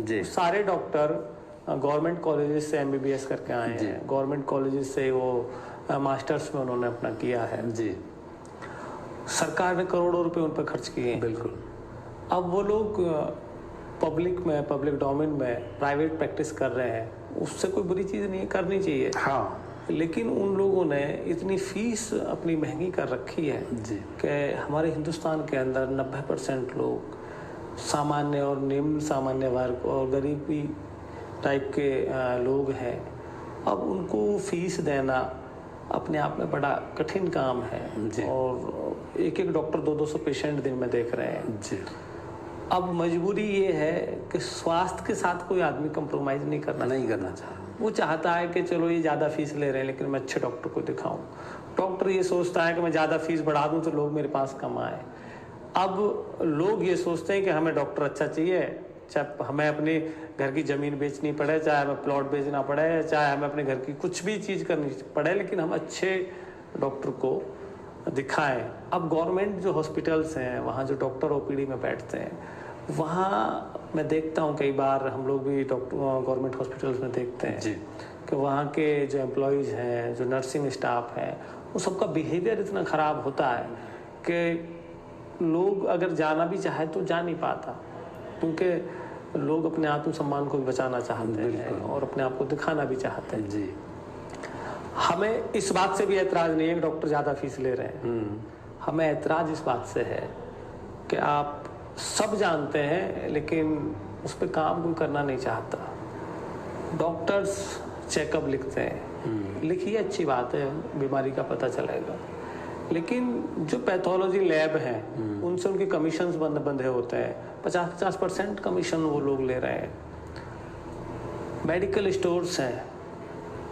जी। सारे doctor government colleges से MBBS करके आए हैं, गवर्नमेंट कॉलेजेस से वो मास्टर्स में उन्होंने अपना किया है जी। सरकार ने करोड़ों रुपए उन पर खर्च किए हैं। बिल्कुल। अब वो लोग पब्लिक डोमेन में प्राइवेट प्रैक्टिस कर रहे हैं, उससे कोई बुरी चीज़ नहीं है, करनी चाहिए। हाँ। लेकिन उन लोगों ने इतनी फीस अपनी महंगी कर रखी है जी। कि हमारे हिंदुस्तान के अंदर 90% लोग सामान्य और निम्न सामान्य वर्ग और गरीबी टाइप के लोग हैं। अब उनको फीस देना अपने आप में बड़ा कठिन काम है और एक एक डॉक्टर 200 पेशेंट दिन में देख रहे हैं जी। अब मजबूरी ये है कि स्वास्थ्य के साथ कोई आदमी कंप्रोमाइज़ नहीं करना चाहता। वो चाहता है कि चलो ये ज़्यादा फीस ले रहे हैं लेकिन मैं अच्छे डॉक्टर को दिखाऊं। डॉक्टर ये सोचता है कि मैं ज़्यादा फीस बढ़ा दूं तो लोग मेरे पास कम आए। अब लोग ये सोचते हैं कि हमें डॉक्टर अच्छा चाहिए, चाहे हमें अपने घर की ज़मीन बेचनी पड़े, चाहे हमें प्लॉट बेचना पड़े, चाहे हमें अपने घर की कुछ भी चीज़ करनी पड़े, लेकिन हम अच्छे डॉक्टर को दिखाएं। अब गवर्नमेंट जो हॉस्पिटल्स हैं वहाँ जो डॉक्टर ओपीडी में बैठते हैं, वहाँ मैं देखता हूँ कई बार हम लोग भी डॉक्टर गवर्नमेंट हॉस्पिटल्स में देखते हैं जी। कि वहाँ के जो एम्प्लॉयज़ हैं, जो नर्सिंग स्टाफ है, वो सबका बिहेवियर इतना ख़राब होता है कि लोग अगर जाना भी चाहे तो जा नहीं पाता, क्योंकि लोग अपने आत्मसम्मान को भी बचाना चाहते हैं और अपने आप को दिखाना भी चाहते हैं। जी। हमें इस बात से भी एतराज़ नहीं है कि डॉक्टर ज़्यादा फीस ले रहे हैं, हमें एतराज़ इस बात से है कि आप सब जानते हैं लेकिन उस पर काम कोई करना नहीं चाहता। डॉक्टर्स चेकअप लिखते हैं, लिखिए अच्छी बात है, बीमारी का पता चलेगा, लेकिन जो पैथोलॉजी लैब हैं उनसे उनके कमीशंस बंधे होते हैं, 50% कमीशन वो लोग ले रहे हैं। मेडिकल स्टोर्स हैं,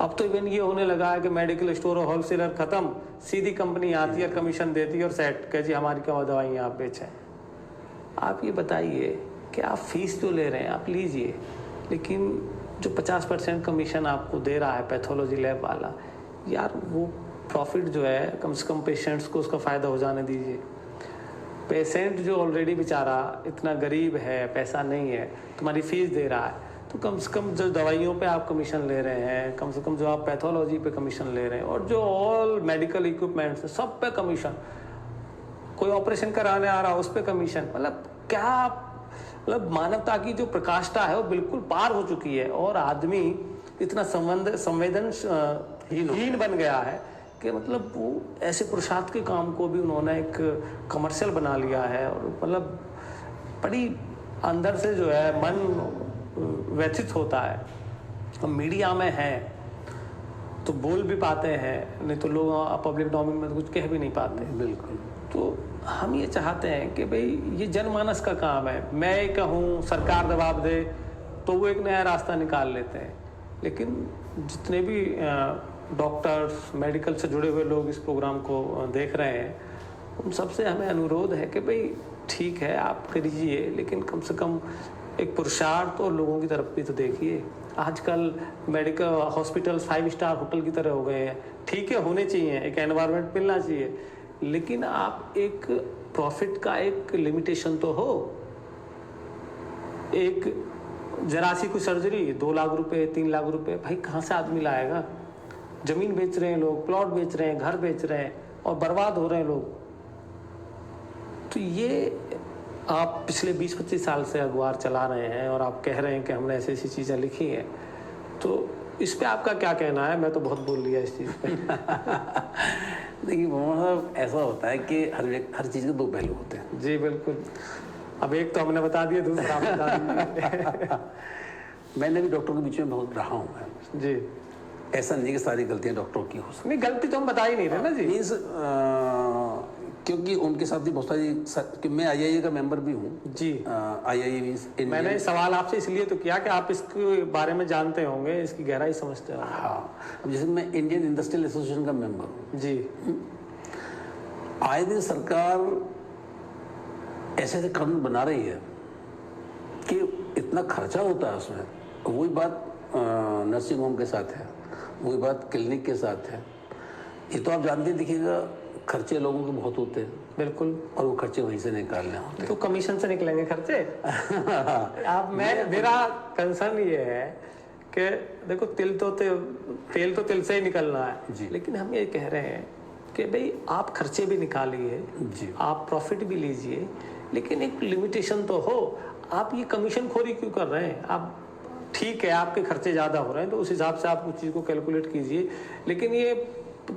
अब तो इवन ये होने लगा है कि मेडिकल स्टोर और होलसेलर ख़त्म, सीधी कंपनी आती है, कमीशन देती है और सेट कह जी हमारी क्या दवाइयाँ आप बेचें। आप ये बताइए कि आप फीस जो ले रहे हैं आप लीजिए, लेकिन जो 50% कमीशन आपको दे रहा है पैथोलॉजी लैब वाला, यार वो प्रॉफिट जो है कम से कम पेशेंट्स को उसका फ़ायदा हो जाने दीजिए। पेशेंट जो ऑलरेडी बेचारा इतना गरीब है, पैसा नहीं है, तुम्हारी फ़ीस दे रहा है, तो कम से कम जो दवाइयों पे आप कमीशन ले रहे हैं, कम से कम जो आप पैथोलॉजी पे कमीशन ले रहे हैं और जो ऑल मेडिकल इक्विपमेंट्स हैं सब पे कमीशन, कोई ऑपरेशन कराने आ रहा है उस पर कमीशन, मतलब क्या, मतलब मानवता की जो प्रकाष्ठा है वो बिल्कुल पार हो चुकी है और आदमी इतना संवेदनहीन बन गया है कि मतलब वो ऐसे पुरुषार्थ के काम को भी उन्होंने एक कमर्शियल बना लिया है और मतलब बड़ी अंदर से जो है मन व्यथित होता है। हम मीडिया में हैं तो बोल भी पाते हैं, नहीं तो लोग पब्लिक डोमेन में तो कुछ कह भी नहीं पाते। बिल्कुल। तो हम ये चाहते हैं कि भाई ये जनमानस का काम है, मैं कहूँ सरकार दबाव दे तो वो एक नया रास्ता निकाल लेते हैं, लेकिन जितने भी डॉक्टर्स मेडिकल से जुड़े हुए लोग इस प्रोग्राम को देख रहे हैं उन सबसे हमें अनुरोध है कि भाई ठीक है आप करिए, लेकिन कम से कम एक पुरुषार्थ और लोगों की तरफ भी तो देखिए। आजकल मेडिकल हॉस्पिटल 5 स्टार होटल की तरह हो गए हैं, ठीक है होने चाहिए, एक एनवायरनमेंट मिलना चाहिए, लेकिन आप एक प्रॉफिट का एक लिमिटेशन तो हो। एक जरा सी कोई सर्जरी 2 लाख रुपए 3 लाख रुपए, भाई कहाँ से आदमी लाएगा? जमीन बेच रहे हैं लोग, प्लॉट बेच रहे हैं, घर बेच रहे हैं और बर्बाद हो रहे हैं लोग। तो ये आप पिछले 20-25 साल से अखबार चला रहे हैं और आप कह रहे हैं कि हमने ऐसी ऐसी चीज़ें लिखी हैं, तो इस पे आपका क्या कहना है? मैं तो बहुत बोल लिया इस चीज़ पे। देखिए मतलब ऐसा होता है कि हर चीज़ के 2 पहलू होते हैं। जी बिल्कुल। अब एक तो हमने बता दिया, दूसरा आप बता दीजिए। मैंने भी डॉक्टर के बीच में बहुत रहा हूँ जी। ऐसा नहीं कि सारी गलतियाँ डॉक्टरों की हो सकती। नहीं, गलती तो हम बता ही नहीं रहे ना जी। मीन्स क्योंकि उनके साथ भी बहुत सारी कि मैं आईआईए का मेंबर भी हूँ जी। आईआईए मीन्स मैंने सवाल आपसे इसलिए तो किया कि आप इसके बारे में जानते होंगे, इसकी गहराई समझते होंगे। हाँ, अब जैसे मैं इंडियन इंडस्ट्रियल एसोसिएशन का मेंबर हूँ जी। आए दिन सरकार ऐसे ऐसे कानून बना रही है कि इतना खर्चा होता है उसमें। वही बात नर्सिंग होम के साथ है, वही बात क्लिनिक के साथ है। ये तो आप जानते देखिएगा खर्चे लोगों के बहुत होते हैं बिल्कुल, और वो खर्चे वहीं से निकालने होते तो कमीशन से निकलेंगे खर्चे। आप मेरा कंसर्न ये है कि देखो तेल तो तिल से ही निकलना है, लेकिन हम ये कह रहे हैं कि भाई आप खर्चे भी निकालिए, आप प्रॉफिट भी लीजिए, लेकिन एक लिमिटेशन तो हो। आप ये कमीशन खोरी क्यों कर रहे हैं? आप ठीक है, आपके खर्चे ज़्यादा हो रहे हैं तो उस हिसाब से आप उस चीज़ को कैलकुलेट कीजिए, लेकिन ये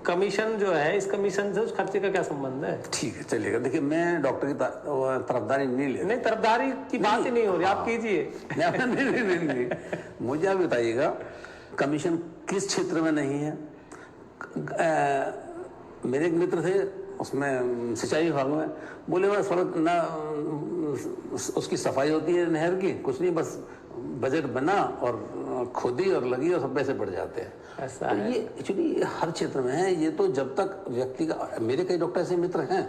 कमीशन जो है, इस कमीशन से उस खर्चे का क्या संबंध है? ठीक है, चलिएगा। देखिए, मैं डॉक्टर की तरफदारी नहीं ले, नहीं, तरफदारी की बात ही नहीं हो रही, आप कीजिए। नहीं, मुझे आप बताइएगा कमीशन किस क्षेत्र में नहीं है। मेरे एक मित्र थे, उसमें सिंचाई विभाग में, बोले बस सड़क ना उसकी सफाई होती है नहर की, कुछ नहीं, बस बजट बना और खोदी और लगी और सब पैसे बढ़ जाते हैं। ऐसा तो है? ये एक्चुअली हर क्षेत्र में है। ये तो जब तक व्यक्ति का, मेरे कई डॉक्टर ऐसे मित्र हैं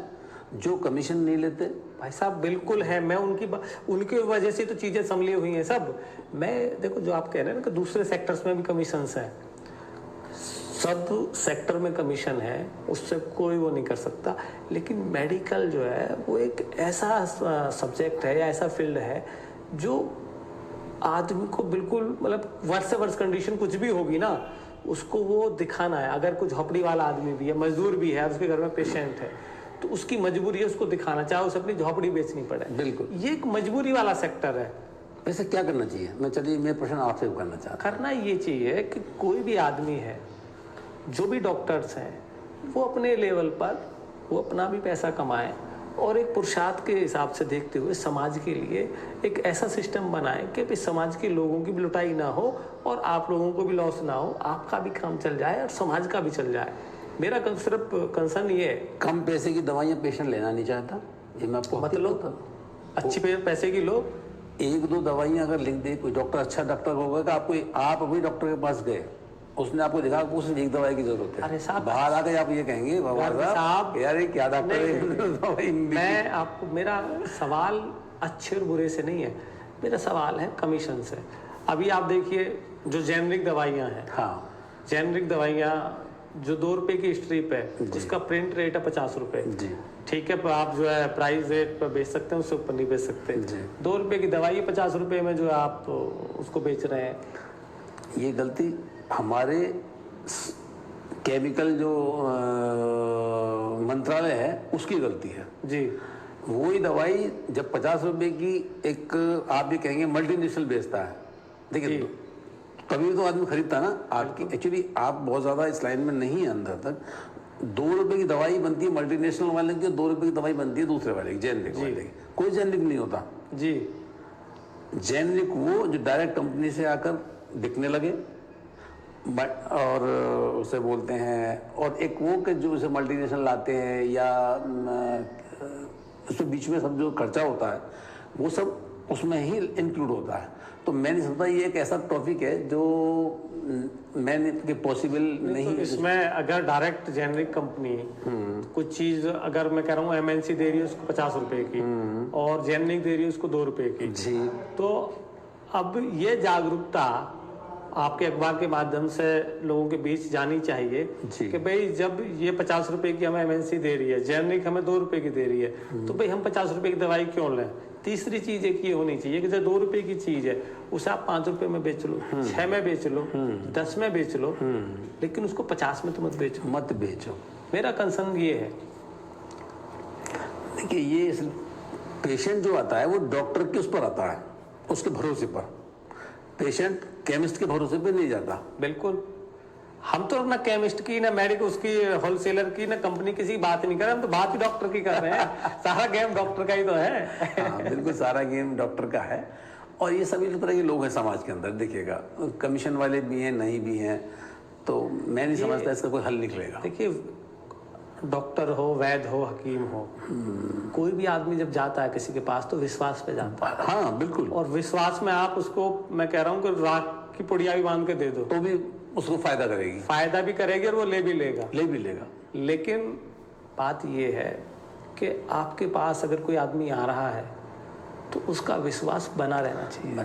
जो कमीशन नहीं लेते। भाई साहब बिल्कुल है, मैं उनकी वजह से तो चीजें संभली हुई हैं सब। मैं देखो जो आप कह रहे हैं ना कि दूसरे सेक्टर्स में भी कमीशंस हैं, सब सेक्टर में कमीशन है, उससे कोई वो नहीं कर सकता, लेकिन मेडिकल जो है वो एक ऐसा सब्जेक्ट है या ऐसा फील्ड है जो आदमी को बिल्कुल, मतलब वर्ष से वर्ष कंडीशन कुछ भी होगी ना, उसको वो दिखाना है। अगर कुछ झोपड़ी वाला आदमी भी है, मजदूर भी है, उसके घर में पेशेंट है, तो उसकी मजबूरी है उसको दिखाना, चाहे उसे अपनी झोपड़ी बेचनी पड़े। बिल्कुल, ये एक मजबूरी वाला सेक्टर है। वैसे क्या करना चाहिए? मैं प्रश्न आपसे करना चाहता हूँ। करना ये चाहिए कि कोई भी आदमी है, जो भी डॉक्टर्स हैं, वो अपने लेवल पर वो अपना भी पैसा कमाएं और एक पुरुषार्थ के हिसाब से देखते हुए समाज के लिए एक ऐसा सिस्टम बनाएं कि समाज के लोगों की भी लुटाई ना हो और आप लोगों को भी लॉस ना हो, आपका भी काम चल जाए और समाज का भी चल जाए। मेरा सिर्फ कंसर्न ये है। कम पैसे की दवाइयाँ पेशेंट लेना नहीं चाहता, ये मैं आपको मतलब अच्छी पैसे की लो, एक दो दवाइयाँ अगर लिख दे कोई डॉक्टर, अच्छा डॉक्टर होगा कि आप अभी डॉक्टर के पास गए, उसने आपको दिखा कि उसे एक दवाई की जरूरत है। अरे साहब, बाहर आके आप ये कहेंगे भगवान साहब यार ये क्या डॉक्टर है। मैं आपको, मेरा सवाल अच्छे और बुरे से नहीं है, मेरा सवाल है कमीशन से। अभी आप देखिए जो जेनरिक दवाइयाँ हैं, हाँ, जेनरिक दवाइयाँ जो 2 रुपए की स्ट्रिप है, उसका प्रिंट रेट है 50 रुपए। ठीक है, पर आप जो है प्राइस रेट पर बेच सकते हैं, उससे ऊपर नहीं बेच सकते। 2 रुपए की दवाई 50 रुपए में जो है आप उसको बेच रहे हैं। ये गलती हमारे केमिकल जो मंत्रालय है उसकी गलती है जी। वही दवाई जब 50 रुपए की एक, आप भी कहेंगे मल्टीनेशनल बेचता है, देखिए तभी तो आदमी खरीदता है ना आपकी। एक्चुअली आप बहुत ज्यादा इस लाइन में नहीं है अंदर तक। 2 रुपए की दवाई बनती है मल्टीनेशनल वाले की, 2 रुपए की दवाई बनती है दूसरे वाले की, जेनरिक वाले की। कोई जेनरिक नहीं होता जी। जेनरिक वो जो डायरेक्ट कंपनी से आकर बिकने लगे और उसे बोलते हैं, और एक वो कि जो उसे मल्टीनेशनल लाते हैं या उसके बीच में सब जो खर्चा होता है वो सब उसमें ही इंक्लूड होता है। तो मैं नहीं समझता ये एक ऐसा टॉपिक है जो मैंने पॉसिबल नहीं तो इसमें अगर डायरेक्ट जेनरिक कंपनी कुछ चीज, अगर मैं कह रहा हूँ एमएनसी दे रही है उसको 50 रुपए की और जेनरिक दे रही है उसको 2 रुपए की जी, तो अब ये जागरूकता आपके अखबार के माध्यम से लोगों के बीच जानी चाहिए कि भाई जब ये 50 रुपए की हमें एमएनसी दे रही है, जेनरिक हमें 2 रुपए की दे रही है, तो भाई हम 50 रुपए की दवाई क्यों लें। तीसरी चीज एक ये होनी चाहिए कि जो 2 रुपए की चीज है उसे आप 5 रुपए में बेच लो, 6 में बेच लो, 10 में बेच लो, लेकिन उसको 50 में तो मत बेचो। मेरा कंसर्न ये है। देखिए ये पेशेंट जो आता है वो डॉक्टर के उस पर आता है, उसके भरोसे पर। पेशेंट केमिस्ट के भरोसे पे नहीं जाता। बिल्कुल, हम तो ना केमिस्ट की, ना मेडिकल उसकी, होलसेलर की, ना कंपनी किसी की बात नहीं कर रहे, हम तो बात ही डॉक्टर की कर रहे हैं। सारा गेम डॉक्टर का ही तो है। हाँ, बिल्कुल सारा गेम डॉक्टर का है। और ये सभी तरह के लोग हैं समाज के अंदर, देखिएगा कमीशन वाले भी हैं, नहीं भी हैं, तो मैं नहीं समझता इसका कोई हल निकलेगा। देखिए डॉक्टर हो, वैद्य हो, हकीम हो, कोई भी आदमी जब जाता है किसी के पास तो विश्वास पे जाता है। हाँ बिल्कुल, और विश्वास में आप उसको, मैं कह रहा हूँ कि राख की पुड़िया भी बांध के दे दो तो भी उसको फायदा करेगी, फायदा भी करेगी और वो ले भी लेगा। लेकिन बात ये है कि आपके पास अगर कोई आदमी आ रहा है तो उसका विश्वास बना रहना चाहिए।